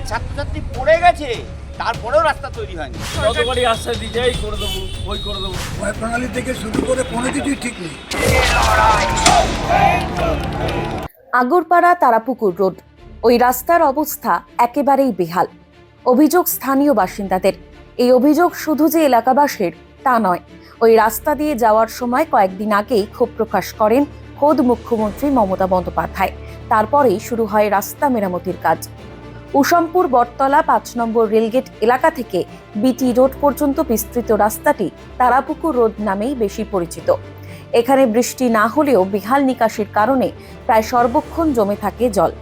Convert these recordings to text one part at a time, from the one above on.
স্কুলের ছাত্রছাত্রী পড়ে গেছে, তারপরেও রাস্তা তৈরি হয়নি। যতবারই আশ্বাস দিতে এই করে দেবো, ওই করে দেবো। ভয় প্রণালী থেকে শুরু করে কোনো কিছুই ঠিক নেই। আগরপাড়া তারাপুকুর রোড, ওই রাস্তার অবস্থা একেবারেই বেহাল। অভিযোগ স্থানীয় বাসিন্দাদের। এই অভিযোগ শুধু যে এলাকাবাসীর তা নয়, ওই রাস্তা দিয়ে যাওয়ার সময় কয়েকদিন আগেই ক্ষোভ প্রকাশ করেন খোদ মুখ্যমন্ত্রী মমতা বন্দ্যোপাধ্যায়। তারপরেই শুরু হয় রাস্তা মেরামতির কাজ। উসমপুর বটতলা ৫ নম্বর রেলগেট এলাকা থেকে বিটি রোড পর্যন্ত বিস্তৃত রাস্তাটি তারাপুকুর রোড নামেই বেশি পরিচিত। এখানে বৃষ্টি না হলেও বেহাল নিকাশির কারণে প্রায় সর্বক্ষণ জমে থাকে জল।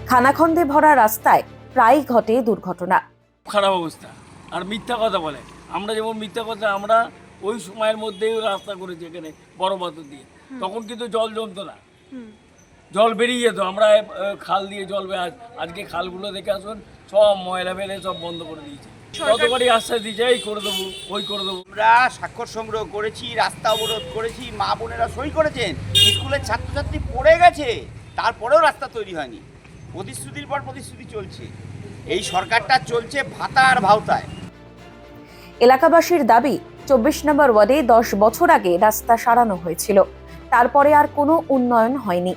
খানাখন্দে ভরা রাস্তায় প্রায়ই ঘটে দুর্ঘটনা। খারাপ অবস্থা, আর মিথ্যা কথা বলে। আমরা যেমন মিথ্যা কথা, আমরা ওই সময়ের মধ্যেই রাস্তা করেছি এখানে বড় পাথর দিয়ে, তখন কিন্তু জল জমতো না, জল বেরিয়ে যেত। আমরা খাল দিয়ে জল আজকে খালগুলো দেখে আসুন, সব ময়লা ফেলে সব বন্ধ করে দিয়েছে। যতবারই আশ্বাস দিয়েছে এই করে দেবো, ওই করে দেবো। আমরা স্বাক্ষর সংগ্রহ করেছি, রাস্তা অবরোধ করেছি, মা বোনেরা সই করেছেন, স্কুলের ছাত্রছাত্রী পড়ে গেছে, তারপরেও রাস্তা তৈরি হয়নি। প্রতিশ্রুতির পর প্রতিশ্রুতি চলছে। এই সরকারটা চলছে ভাতা আর ভাওতায়। এলাকাবাসীর দাবি, ২৪ নম্বর ওয়ার্ডে ১০ বছর আগে রাস্তা সারানো হয়েছিল, তারপরে আর কোনো উন্নয়ন হয়নি।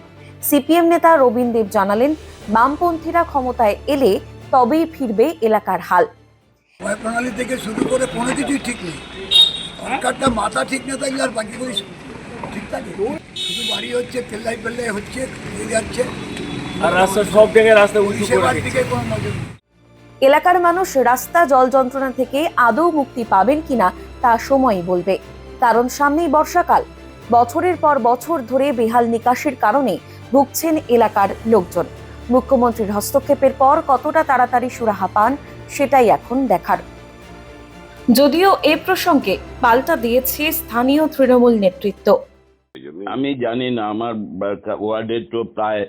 সিপিএম নেতা রবীন দেব জানালেন, বামপন্থীরা ক্ষমতায় এলে তবেই ফিরবে এলাকার হাল। ভয় প্রণালী থেকে শুরু করে কোনো কিছুই ঠিক নেই। সরকারটা মাথা ঠিক না থাকলে আর বাকিগুলি ঠিক থাকে। শুধু বাড়ি হচ্ছে, পেল্লাই পেল্লাই হচ্ছে, হয়ে যাচ্ছে, আর রাস্তা সব জায়গায় রাস্তা উঁচু করে সেবার দিয়েছে। দিকে কোনো নজর নেই। এলাকার মানুষ রাস্তা জল যন্ত্রণা থেকে আদৌ মুক্তি পাবেন কিনা তা সময়ই বলবে। কারণ সামনেই বর্ষাকাল। বছরের পর বছর ধরে বেহাল নিকাশির কারণে ভুগছেন এলাকার লোকজন। মুখ্যমন্ত্রীর হস্তক্ষেপের পর কতটা তাড়াতাড়ি সুরাহা পান সেটাই এখন দেখার। যদিও এ প্রসঙ্গে পাল্টা দিয়েছে স্থানীয় তৃণমূল নেতৃত্ব। আমি জানি না, আমার ওয়ার্ডে তো প্রায়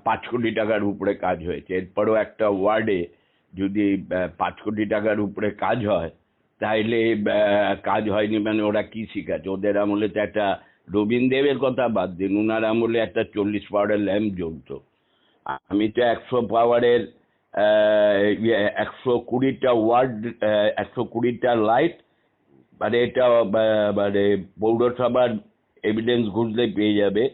৫ কোটি টাকার উপরে কাজ হয়েছে। এরপরও একটা ওয়ার্ডে যদি ৫ কোটি টাকার উপরে কাজ হয়, তাইলে কাজ হয়নি মানে ওরা কি শিখাচ্ছে? ওদের আমলে তো একটা রবীন দেবের কথা বাদ দিন, ওনার আমলে একটা ৪০ পাওয়ারের ল্যাম্প জ্বলতো। আমি তো ১০০ পাওয়ারের ১২০টা ওয়ার্ড, ১২০টা লাইট, মানে এটা মানে পৌরসভার এভিডেন্স ঘুরলে পেয়ে যাবে।